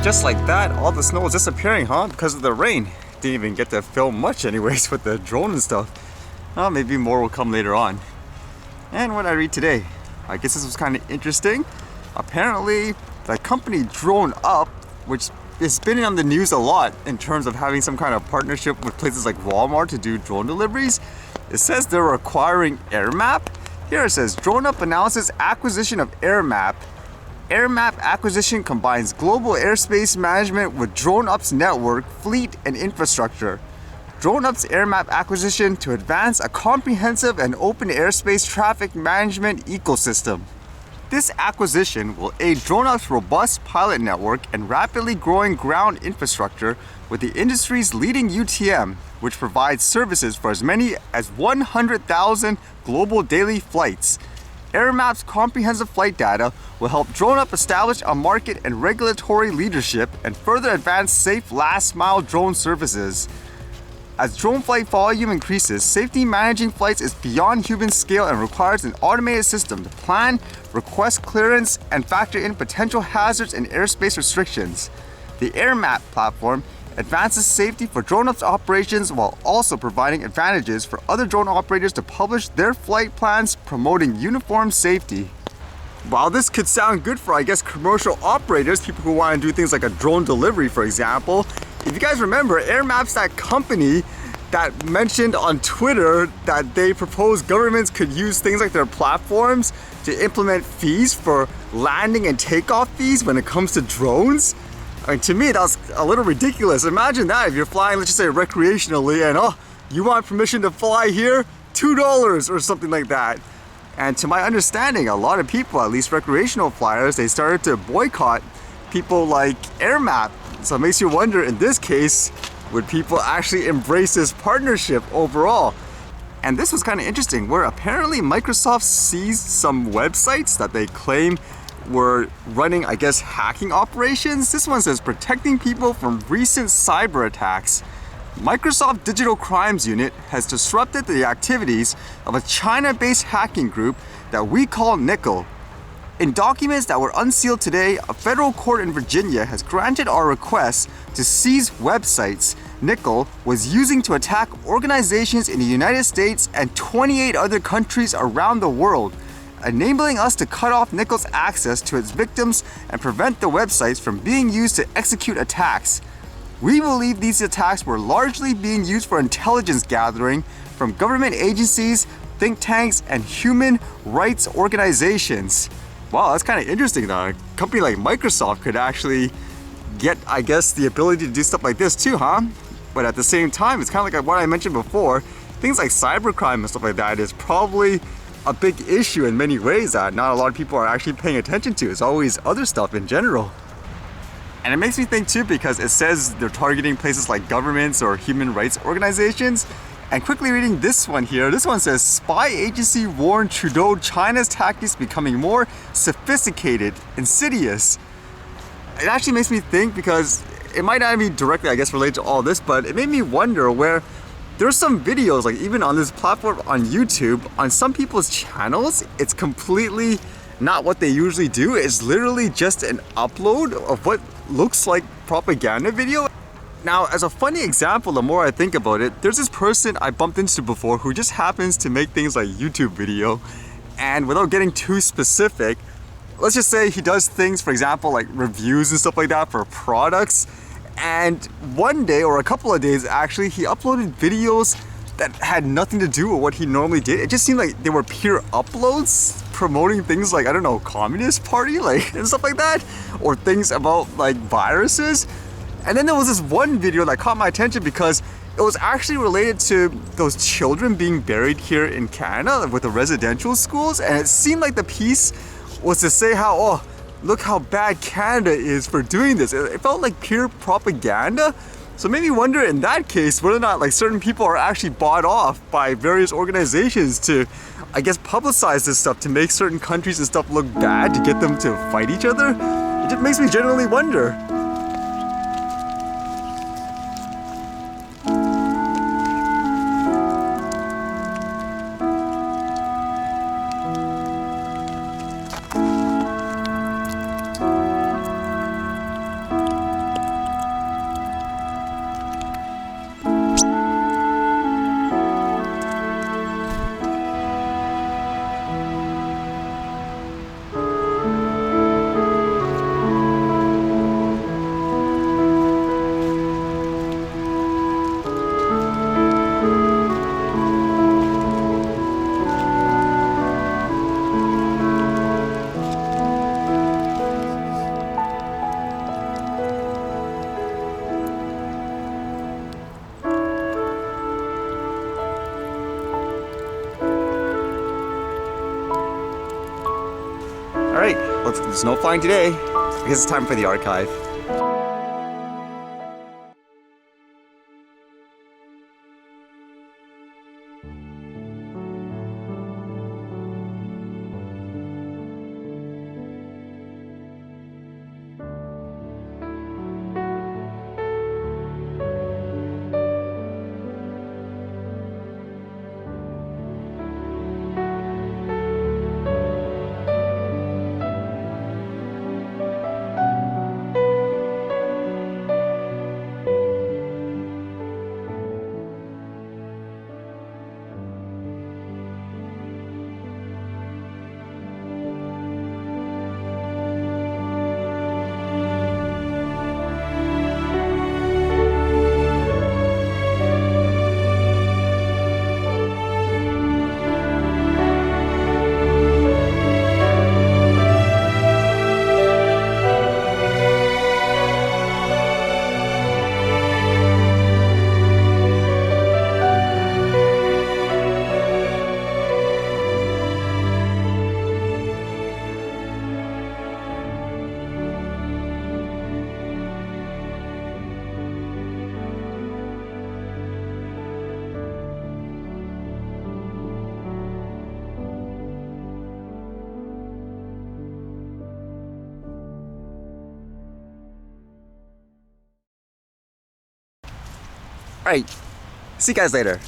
Just like that, all the snow was disappearing, huh? Because of the rain. Didn't even get to film much anyways with the drone and stuff. Maybe more will come later on. And what I read today, I guess this was kind of interesting. Apparently, the company DroneUp, which is been on the news a lot in terms of having some kind of partnership with places like Walmart to do drone deliveries. It says they're acquiring AirMap. Here it says, DroneUp announces acquisition of AirMap. AirMap acquisition combines global airspace management with DroneUp's network, fleet, and infrastructure. DroneUp's AirMap acquisition to advance a comprehensive and open airspace traffic management ecosystem. This acquisition will aid DroneUp's robust pilot network and rapidly growing ground infrastructure with the industry's leading UTM, which provides services for as many as 100,000 global daily flights. AirMap's comprehensive flight data will help DroneUp establish a market and regulatory leadership and further advance safe last-mile drone services. As drone flight volume increases, safety managing flights is beyond human scale and requires an automated system to plan, request clearance, and factor in potential hazards and airspace restrictions. The AirMap platform advances safety for DroneUp's operations while also providing advantages for other drone operators to publish their flight plans promoting uniform safety. While this could sound good for, I guess, commercial operators, people who want to do things like a drone delivery, for example, if you guys remember, AirMap's that company that mentioned on Twitter that they proposed governments could use things like their platforms to implement fees for landing and takeoff fees when it comes to drones. I mean, to me, that's a little ridiculous. Imagine that if you're flying, let's just say recreationally, and you want permission to fly here, $2 or something like that. And to my understanding, a lot of people, at least recreational flyers, they started to boycott people like AirMap. So it makes you wonder, in this case, would people actually embrace this partnership overall? And this was kind of interesting, where apparently Microsoft seized some websites that they claim were running, I guess, hacking operations. This one says, protecting people from recent cyber attacks. Microsoft Digital Crimes Unit has disrupted the activities of a China-based hacking group that we call Nickel. In documents that were unsealed today, a federal court in Virginia has granted our request to seize websites Nickel was using to attack organizations in the United States and 28 other countries around the world, enabling us to cut off Nickel's access to its victims and prevent the websites from being used to execute attacks. We believe these attacks were largely being used for intelligence gathering from government agencies, think tanks, and human rights organizations. Wow, that's kind of interesting though. A company like Microsoft could actually get, I guess, the ability to do stuff like this too, huh? But at the same time, it's kind of like what I mentioned before. Things like cybercrime and stuff like that is probably a big issue in many ways that not a lot of people are actually paying attention to. It's always other stuff in general. And it makes me think too, because it says they're targeting places like governments or human rights organizations. And quickly reading this one here, this one says, spy agency warned Trudeau China's tactics becoming more sophisticated, insidious. It actually makes me think, because it might not be directly, I guess, related to all this, but it made me wonder where there's some videos, like even on this platform on YouTube, on some people's channels, it's completely not what they usually do. It's literally just an upload of what looks like propaganda video. Now, as a funny example, the more I think about it, there's this person I bumped into before who just happens to make things like YouTube video. And without getting too specific, let's just say he does things, for example, like reviews and stuff like that for products. And one day, or a couple of days actually, he uploaded videos that had nothing to do with what he normally did. It just seemed like they were pure uploads promoting things like, I don't know, Communist Party, like, and stuff like that, or things about like viruses. And then there was this one video that caught my attention because it was actually related to those children being buried here in Canada with the residential schools. And it seemed like the piece was to say how, oh, look how bad Canada is for doing this. It felt like pure propaganda. So it made me wonder in that case whether or not like certain people are actually bought off by various organizations to, I guess, publicize this stuff to make certain countries and stuff look bad to get them to fight each other. It just makes me genuinely wonder. there's no flying today. I guess it's time for the archive. Alright, see you guys later.